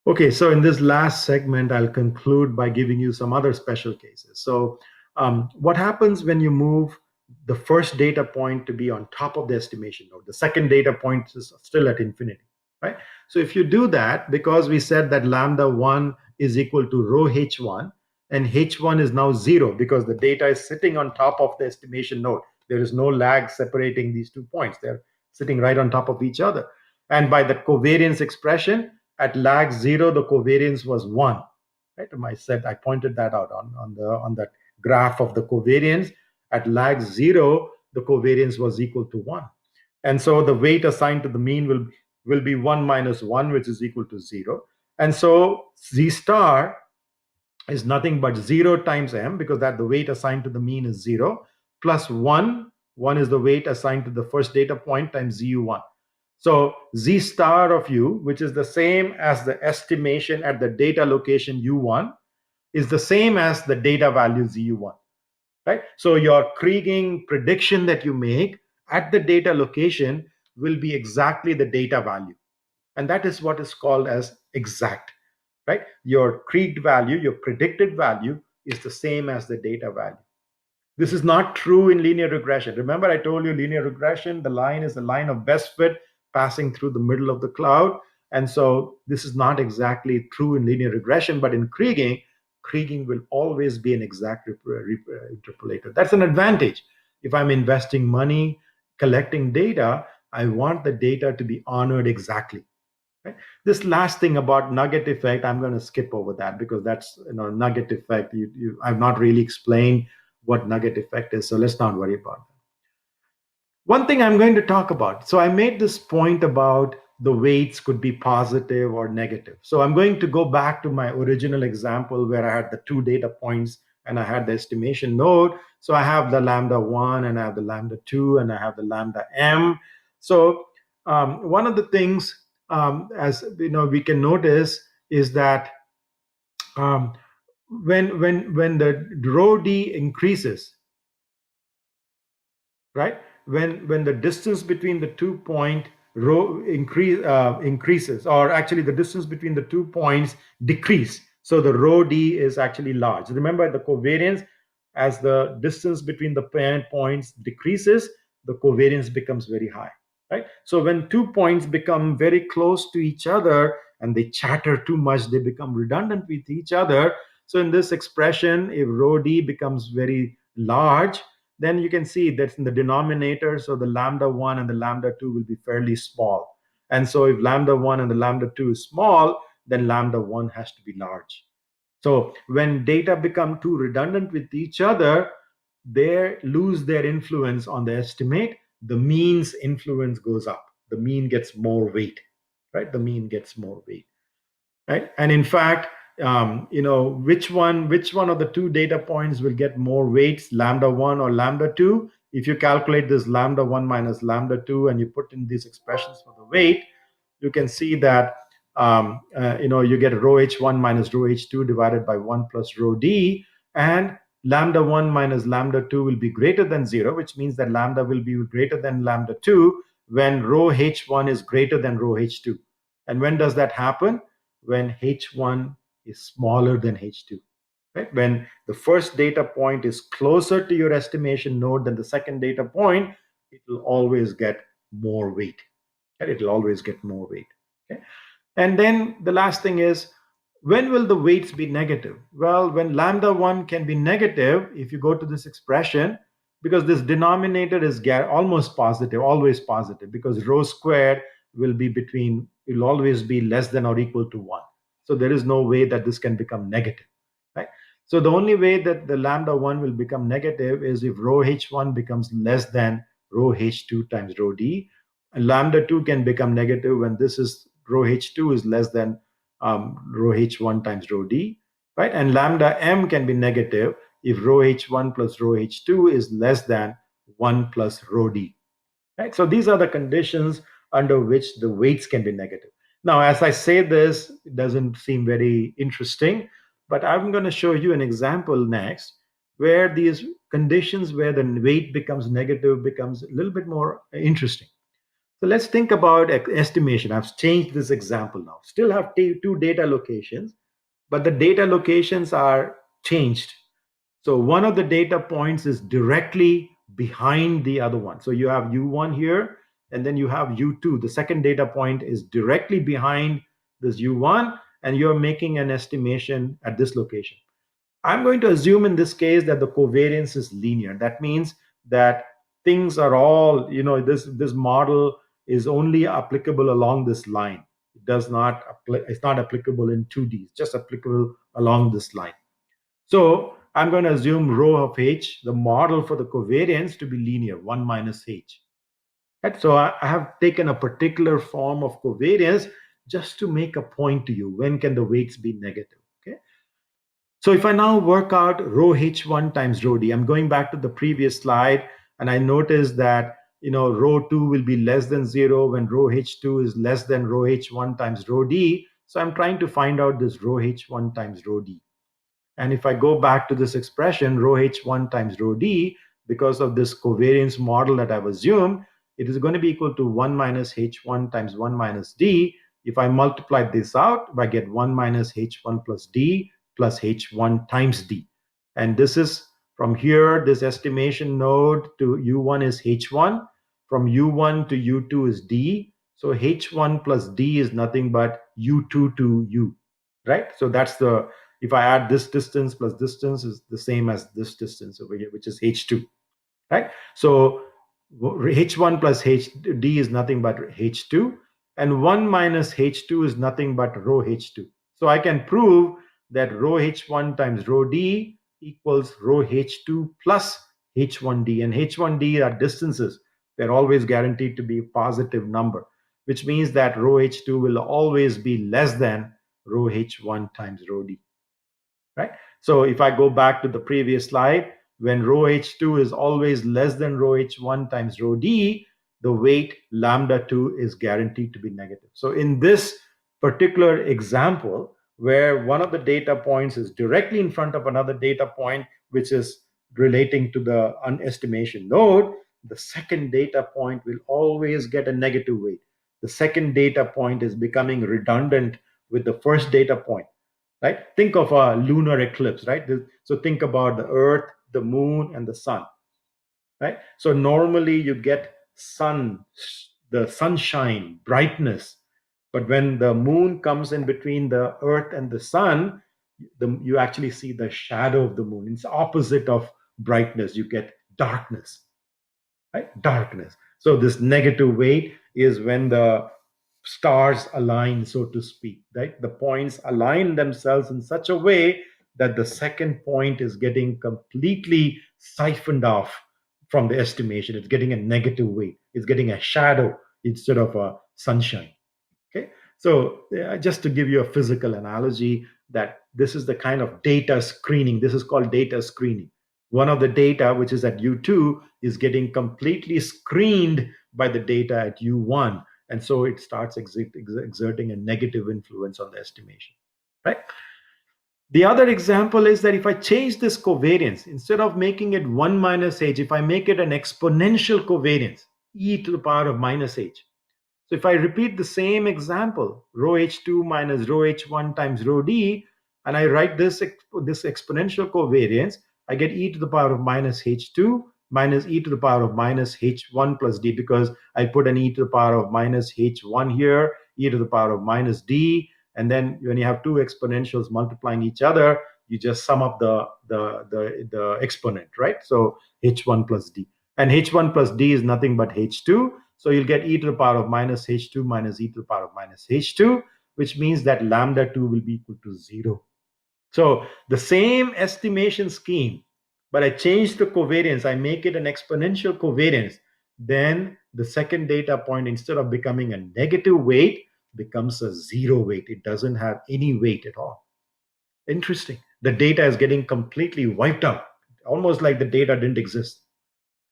Okay, so in this last segment, I'll conclude by giving you some other special cases. So, what happens when you move the first data point to be on top of the estimation node? The second data point is still at infinity, right? So, if you do that, because we said that lambda 1 is equal to rho h1, and h1 is now 0 because the data is sitting on top of the estimation node. There is no lag separating these 2 points, they're sitting right on top of each other. And by the covariance expression, at lag 0 the covariance was 1, right? I pointed that out on that graph of the covariance. At lag 0 the covariance was equal to 1, and so the weight assigned to the mean will be 1 minus 1, which is equal to 0. And so z star is nothing but 0 times m, because that the weight assigned to the mean is 0, plus 1 is the weight assigned to the first data point, times zu1. So z star of u, which is the same as the estimation at the data location u1, is the same as the data value zu1, right? So your Kriging prediction that you make at the data location will be exactly the data value, and that is what is called as exact, right? Your Krieged value, your predicted value, is the same as the data value. This is not true in linear regression. Remember, I told you linear regression, the line is the line of best fit passing through the middle of the cloud. And so this is not exactly true in linear regression, but in Kriging will always be an exact interpolator. That's an advantage. If I'm investing money, collecting data, I want the data to be honored exactly. Right? This last thing about nugget effect, I'm going to skip over that because that's nugget effect. I've not really explained what nugget effect is, so let's not worry about that. One thing I'm going to talk about. So I made this point about the weights could be positive or negative. So I'm going to go back to my original example where I had the 2 data points and I had the estimation node. So I have the lambda 1 and I have the lambda 2 and I have the lambda m. So one of the things, as you know, we can notice is that um, when the rho d increases, right? When the distance between the 2 point rho increases, or actually the distance between the 2 points decrease, so the rho d is actually large. Remember the covariance, as the distance between the parent points decreases, the covariance becomes very high, right? So when 2 points become very close to each other and they chatter too much, they become redundant with each other. So in this expression, if rho d becomes very large, then you can see that's in the denominator. So the lambda 1 and the lambda 2 will be fairly small. And so if lambda 1 and the lambda 2 is small, then lambda 1 has to be large. So when data become too redundant with each other, they lose their influence on the estimate. The mean's influence goes up. The mean gets more weight, right? The mean gets more weight, right? And in fact, which one of the 2 data points will get more weights, lambda 1 or lambda 2? If you calculate this lambda 1 minus lambda 2 and you put in these expressions for the weight, you can see that you get rho h1 minus rho h2 divided by 1 plus rho d, and lambda 1 minus lambda 2 will be greater than 0, which means that lambda will be greater than lambda 2 when rho h1 is greater than rho h2. And when does that happen? When h1 is smaller than h2, right? When the first data point is closer to your estimation node than the second data point, it will always get more weight, right? It will always get more weight. Okay? And then the last thing is, when will the weights be negative? Well, when lambda 1 can be negative, if you go to this expression, because this denominator is almost positive, always positive, because rho squared will always be less than or equal to 1. So there is no way that this can become negative, right? So the only way that the lambda 1 will become negative is if rho h1 becomes less than rho h2 times rho d. And lambda 2 can become negative when this is rho h2 is less than rho h1 times rho d, right? And lambda m can be negative if rho h1 plus rho h2 is less than 1 plus rho d, right? So these are the conditions under which the weights can be negative. Now, as I say this, it doesn't seem very interesting, but I'm going to show you an example next where these conditions where the weight becomes negative becomes a little bit more interesting. So let's think about estimation. I've changed this example now. Still have two data locations, but the data locations are changed. So one of the data points is directly behind the other one. So you have U1 here, and then you have U2. The second data point is directly behind this U1, and you're making an estimation at this location. I'm going to assume in this case that the covariance is linear. That means that things are all, this model is only applicable along this line. It does not it's not applicable in 2D, it's just applicable along this line. So I'm going to assume rho of H, the model for the covariance, to be linear, 1 minus H. Right? So I have taken a particular form of covariance just to make a point to you. When can the weights be negative? Okay. So if I now work out rho H1 times rho D, I'm going back to the previous slide, and I notice that rho 2 will be less than 0 when rho H2 is less than rho H1 times rho D. So I'm trying to find out this rho H1 times rho D. And if I go back to this expression, rho H1 times rho D, because of this covariance model that I've assumed, it is going to be equal to 1 minus H1 times 1 minus D. If I multiply this out, I get 1 minus H1 plus D plus H1 times D. And this is from here, this estimation node to U1 is H1. From U1 to U2 is D. So H1 plus D is nothing but U2 to U, right? So that's the, if I add this distance plus distance is the same as this distance over here, which is H2, right? So H1 plus HD is nothing but H2, and 1 minus H2 is nothing but rho H2. So I can prove that rho H1 times rho D equals rho H2 plus H1D, and H1D are distances. They're always guaranteed to be a positive number, which means that rho H2 will always be less than rho H1 times rho D, right? So if I go back to the previous slide, when rho H2 is always less than rho H1 times rho D, the weight lambda 2 is guaranteed to be negative. So in this particular example, where one of the data points is directly in front of another data point, which is relating to the unestimation node, the second data point will always get a negative weight. The second data point is becoming redundant with the first data point, right? Think of a lunar eclipse, right? So think about the Earth, the Moon, and the Sun, right? So normally you get the sunshine, brightness, but when the Moon comes in between the Earth and the Sun, you actually see the shadow of the Moon. It's opposite of brightness. You get darkness, right? Darkness. So this negative weight is when the stars align, so to speak, right? The points align themselves in such a way that the second point is getting completely siphoned off from the estimation. It's getting a negative weight. It's getting a shadow instead of a sunshine. Okay, so just to give you a physical analogy, that this is the kind of data screening. This is called data screening. One of the data, which is at U2, is getting completely screened by the data at U1, and so it starts exerting a negative influence on the estimation, right? The other example is that if I change this covariance, instead of making it 1 minus h, if I make it an exponential covariance, e to the power of minus h. So if I repeat the same example, rho h2 minus rho h1 times rho d, and I write this exponential covariance, I get e to the power of minus h2 minus e to the power of minus h1 plus d, because I put an e to the power of minus h1 here, e to the power of minus d, and then when you have two exponentials multiplying each other, you just sum up the exponent, right? So h1 plus d, and h1 plus d is nothing but h2. So you'll get e to the power of minus h2 minus e to the power of minus h2, which means that lambda 2 will be equal to 0. So the same estimation scheme, but I change the covariance, I make it an exponential covariance, then the second data point, instead of becoming a negative weight, becomes a 0 weight. It doesn't have any weight at all. Interesting. The data is getting completely wiped out, almost like the data didn't exist.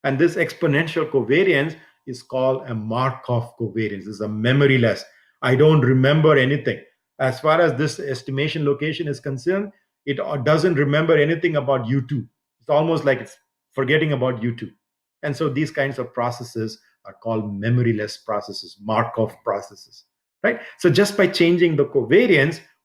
And this exponential covariance is called a Markov covariance. It's a memoryless. I don't remember anything. As far as this estimation location is concerned, it doesn't remember anything about U2. It's almost like it's forgetting about U2. And so these kinds of processes are called memoryless processes, Markov processes, right? So just by changing the covariance,